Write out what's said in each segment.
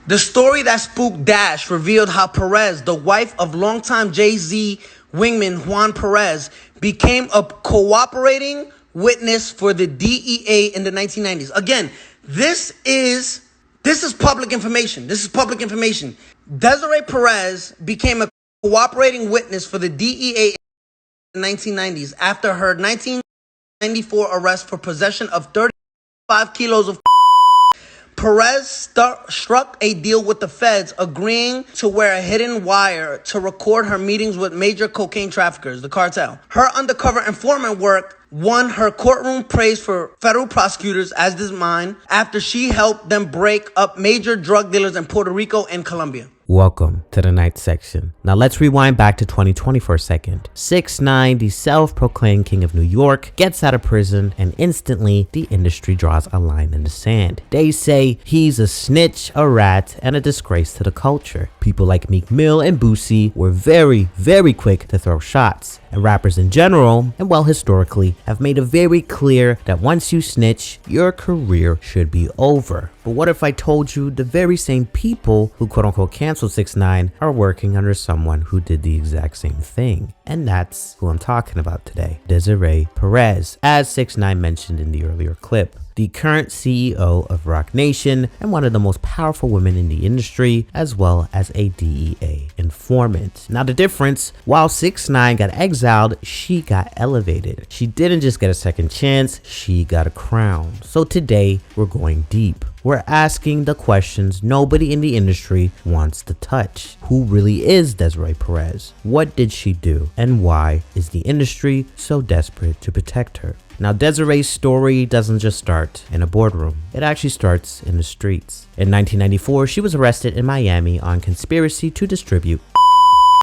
The story that spooked Dash revealed how Perez, the wife of longtime Jay-Z wingman Juan Perez, became a cooperating witness for the DEA in the 1990s. Again, this is public information. This is public information. Desiree Perez became a cooperating witness for the DEA in the 1990s after her 1994 arrest for possession of 35 kilos of Perez struck a deal with the feds, agreeing to wear a hidden wire to record her meetings with major cocaine traffickers, the cartel. Her undercover informant work won her courtroom praise for federal prosecutors, as did mine, after she helped them break up major drug dealers in Puerto Rico and Colombia. Welcome to the night section. Now let's rewind back to 2020 for a second. 6ix9ine, the self-proclaimed king of New York, gets out of prison and instantly the industry draws a line in the sand. They say he's a snitch, a rat, and a disgrace to the culture. People like Meek Mill and Boosie were very quick to throw shots. And rappers in general, and well historically, have made it very clear that once you snitch, your career should be over. But what if I told you the very same people who quote-unquote canceled 6ix9ine are working under someone who did the exact same thing? And that's who I'm talking about today, Desiree Perez, as 6ix9ine mentioned in the earlier clip. The current CEO of Roc Nation and one of the most powerful women in the industry, as well as a DEA informant. Now the difference, while 6ix9ine got exiled, she got elevated. She didn't just get a second chance, she got a crown. So today, we're going deep. We're asking the questions nobody in the industry wants to touch. Who really is Desiree Perez? What did she do? And why is the industry so desperate to protect her? Now, Desiree's story doesn't just start in a boardroom. It actually starts in the streets. In 1994, she was arrested in Miami on conspiracy to distribute.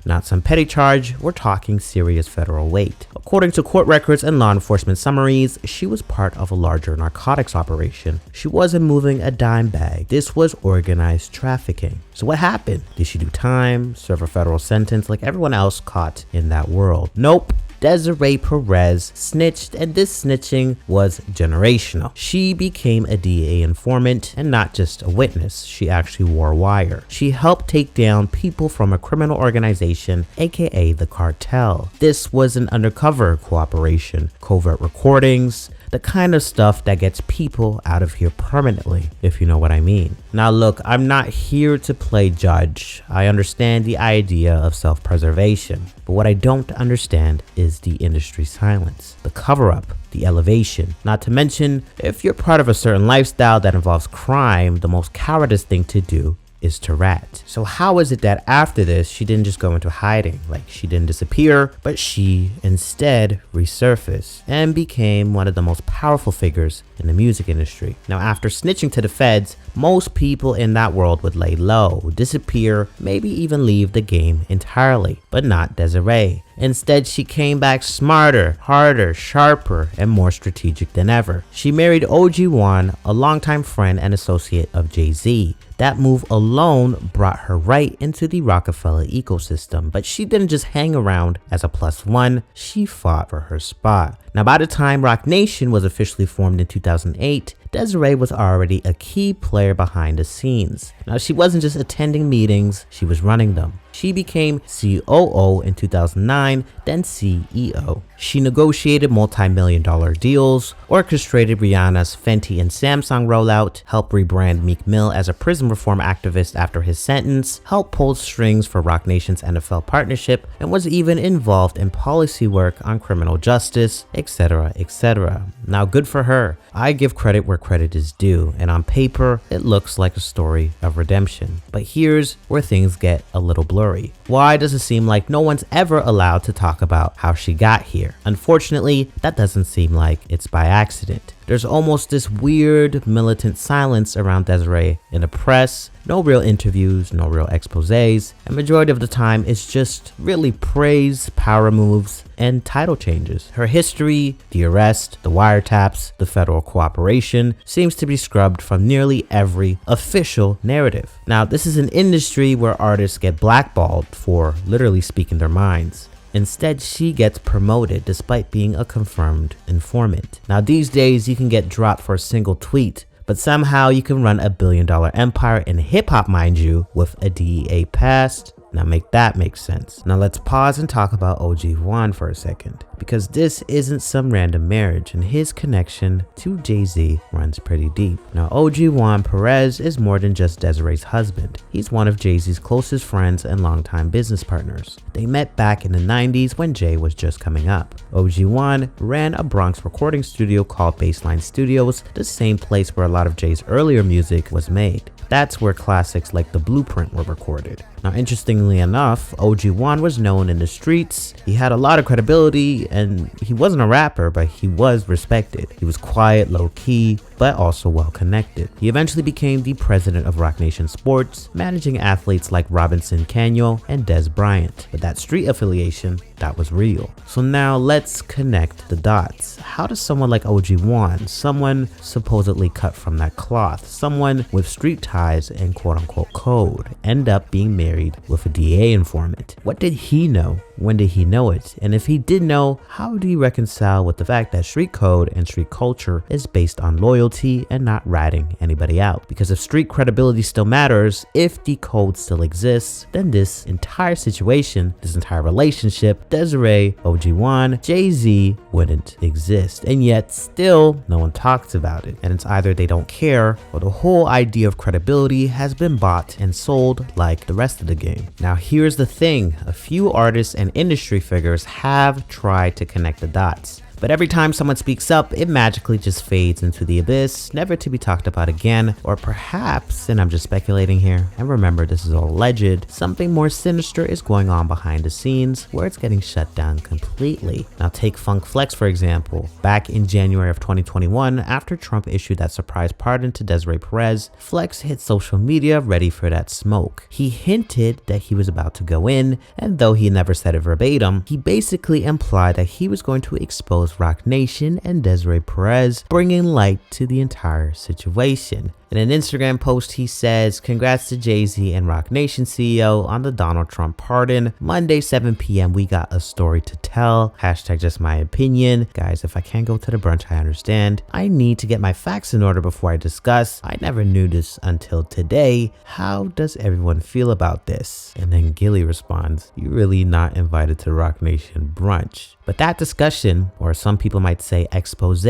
Not some petty charge, we're talking serious federal weight. According to court records and law enforcement summaries, she was part of a larger narcotics operation. She wasn't moving a dime bag. This was organized trafficking. So what happened? Did she do time, serve a federal sentence like everyone else caught in that world? Nope. Desiree Perez snitched, and this snitching was generational. She became a DEA informant and not just a witness. She actually wore a wire. She helped take down people from a criminal organization, aka the cartel. This was an undercover cooperation, covert recordings, the kind of stuff that gets people out of here permanently, if you know what I mean. Now look, I'm not here to play judge. I understand the idea of self-preservation, but what I don't understand is the industry silence, the cover-up, the elevation. Not to mention, if you're part of a certain lifestyle that involves crime, the most cowardice thing to do is to rat. So how is it that after this, she didn't just go into hiding? Like, she didn't disappear, but she instead resurfaced and became one of the most powerful figures in the music industry. Now, after snitching to the feds, most people in that world would lay low, disappear, maybe even leave the game entirely, but not Desiree. Instead, she came back smarter, harder, sharper, and more strategic than ever. She married OG Juan, a longtime friend and associate of Jay-Z. That move alone brought her right into the Rockefeller ecosystem, but she didn't just hang around as a plus one, she fought for her spot. Now, by the time Roc Nation was officially formed in 2008, Desiree was already a key player behind the scenes. Now, she wasn't just attending meetings, she was running them. She became COO in 2009, then CEO. She negotiated multi-million-dollar deals, orchestrated Rihanna's Fenty and Samsung rollout, helped rebrand Meek Mill as a prison reform activist after his sentence, helped pull strings for Roc Nation's NFL partnership, and was even involved in policy work on criminal justice, etc., etc. Now, good for her. I give credit where credit is due, and on paper, it looks like a story of redemption. But here's where things get a little blurry. Why does it seem like no one's ever allowed to talk about how she got here? Unfortunately, that doesn't seem like it's by accident. There's almost this weird militant silence around Desiree in the press, no real interviews, no real exposés, and majority of the time it's just really praise, power moves, and title changes. Her history, the arrest, the wiretaps, the federal cooperation seems to be scrubbed from nearly every official narrative. Now, this is an industry where artists get blackballed for literally speaking their minds. Instead, she gets promoted despite being a confirmed informant. Now, these days, you can get dropped for a single tweet, But somehow you can run a billion-dollar empire in hip-hop, mind you, with a DEA past. Now make that make sense. Now let's pause and talk about OG Juan for a second, because this isn't some random marriage, and his connection to Jay-Z runs pretty deep. Now OG Juan Perez is more than just Desiree's husband. He's one of Jay-Z's closest friends and longtime business partners. They met back in the 90s when Jay was just coming up. OG Juan ran a Bronx recording studio called Baseline Studios, the same place where a lot of Jay's earlier music was made. That's where classics like The Blueprint were recorded. Now, interestingly enough, OG Juan was known in the streets. He had a lot of credibility, and he wasn't a rapper, but he was respected. He was quiet, low-key, but also well-connected. He eventually became the president of Roc Nation Sports, managing athletes like Robinson Cano and Des Bryant. But that street affiliation, that was real. So now let's connect the dots. How does someone like OG Juan, someone supposedly cut from that cloth, someone with street ties and quote-unquote code, end up being married with a DA informant? What did he know? When did he know it? And if he did know, how do you reconcile with the fact that street code and street culture is based on loyalty and not ratting anybody out? Because if street credibility still matters, if the code still exists, then this entire situation, this entire relationship, Desiree, OG Juan, Jay-Z wouldn't exist. And yet still no one talks about it. And it's either they don't care, or the whole idea of credibility has been bought and sold like the rest of the game. Now here's the thing, a few artists and industry figures have tried to connect the dots. But every time someone speaks up, it magically just fades into the abyss, never to be talked about again. Or perhaps, and I'm just speculating here, and remember this is all alleged, something more sinister is going on behind the scenes where it's getting shut down completely. Now take Funk Flex for example. Back in January of 2021, after Trump issued that surprise pardon to Desiree Perez, Flex hit social media ready for that smoke. He hinted that he was about to go in, and though he never said it verbatim, he basically implied that he was going to expose Roc Nation and Desiree Perez, bringing light to the entire situation. In an Instagram post, he says, "Congrats to Jay-Z and Roc Nation CEO on the Donald Trump pardon. Monday, 7 p.m. we got a story to tell. Hashtag just my opinion. Guys, if I can't go to the brunch, I understand. I need to get my facts in order before I discuss. I never knew this until today. How does everyone feel about this?" And then Gilly responds, "You really not invited to Roc Nation brunch." But that discussion, or some people might say expose,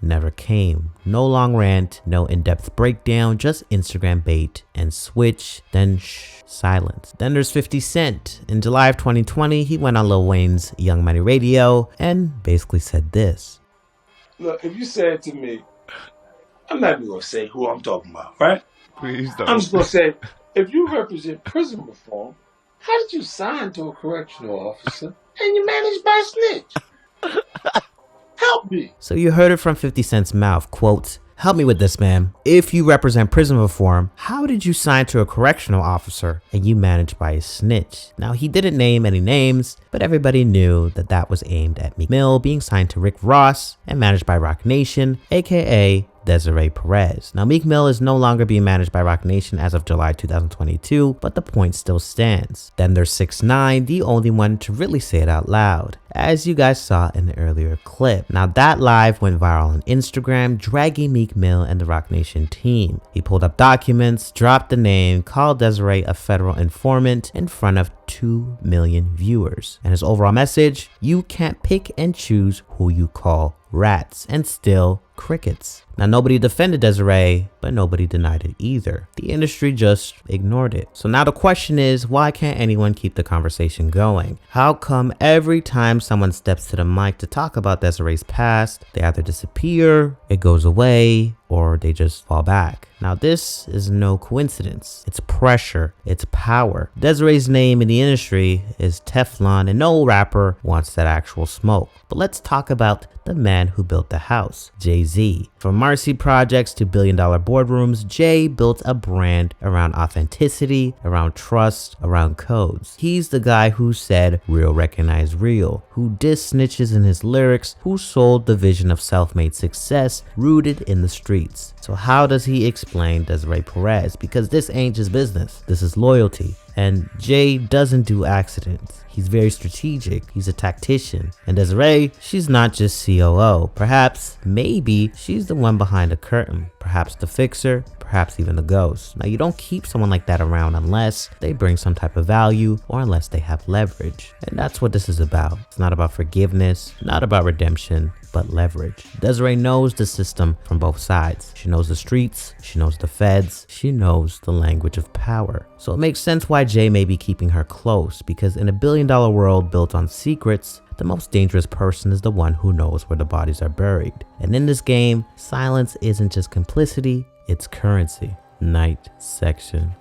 never came. No long rant, no in-depth breakdown, just Instagram bait and switch, then silence. Then there's 50 Cent. In July of 2020, he went on Lil Wayne's Young Money Radio and basically said this. Look, if you said to me, I'm not even going to say who I'm talking about, right? Please don't. I'm just going to say, if you represent prison reform, how did you sign to a correctional officer and you managed by a snitch? Help me. So you heard it from 50 Cent's mouth, quote, "Help me with this, man. If you represent prison reform, how did you sign to a correctional officer and you managed by a snitch?" Now, he didn't name any names, but everybody knew that that was aimed at Meek Mill being signed to Rick Ross and managed by Roc Nation, aka Desiree Perez. Now, Meek Mill is no longer being managed by Roc Nation as of July 2022, but the point still stands. Then there's 6ix9ine, the only one to really say it out loud, as you guys saw in the earlier clip. Now, that live went viral on Instagram, dragging Meek Mill and the Roc Nation team. He pulled up documents, dropped the name, called Desiree a federal informant in front of 2 million viewers. And his overall message, you can't pick and choose who you call rats, and still crickets. Now, nobody defended Desiree, but nobody denied it either. The industry just ignored it. So now the question is, why can't anyone keep the conversation going? How come every time someone steps to the mic to talk about Desiree's past, they either disappear, it goes away, or they just fall back? Now, this is no coincidence. It's pressure. It's power. Desiree's name in the industry is Teflon, and no rapper wants that actual smoke. But let's talk about the man who built the house, Jay-Z. From Marcy projects to billion-dollar boardrooms, Jay built a brand around authenticity, around trust, around codes. He's the guy who said real recognize real, who dissed snitches in his lyrics, who sold the vision of self-made success rooted in the street. streets. So how does he explain Desiree Perez? Because this ain't just business. This is loyalty. And Jay doesn't do accidents. He's very strategic. He's a tactician. And Desiree, she's not just COO. Perhaps, maybe, she's the one behind the curtain. Perhaps the fixer, perhaps even the ghost. Now, you don't keep someone like that around unless they bring some type of value or unless they have leverage. And that's what this is about. It's not about forgiveness, not about redemption, but leverage. Desiree knows the system from both sides. She knows the streets, she knows the feds, she knows the language of power. So it makes sense why Jay may be keeping her close, because in a billion-dollar world built on secrets, the most dangerous person is the one who knows where the bodies are buried. And in this game, silence isn't just complicity, it's currency. Night section.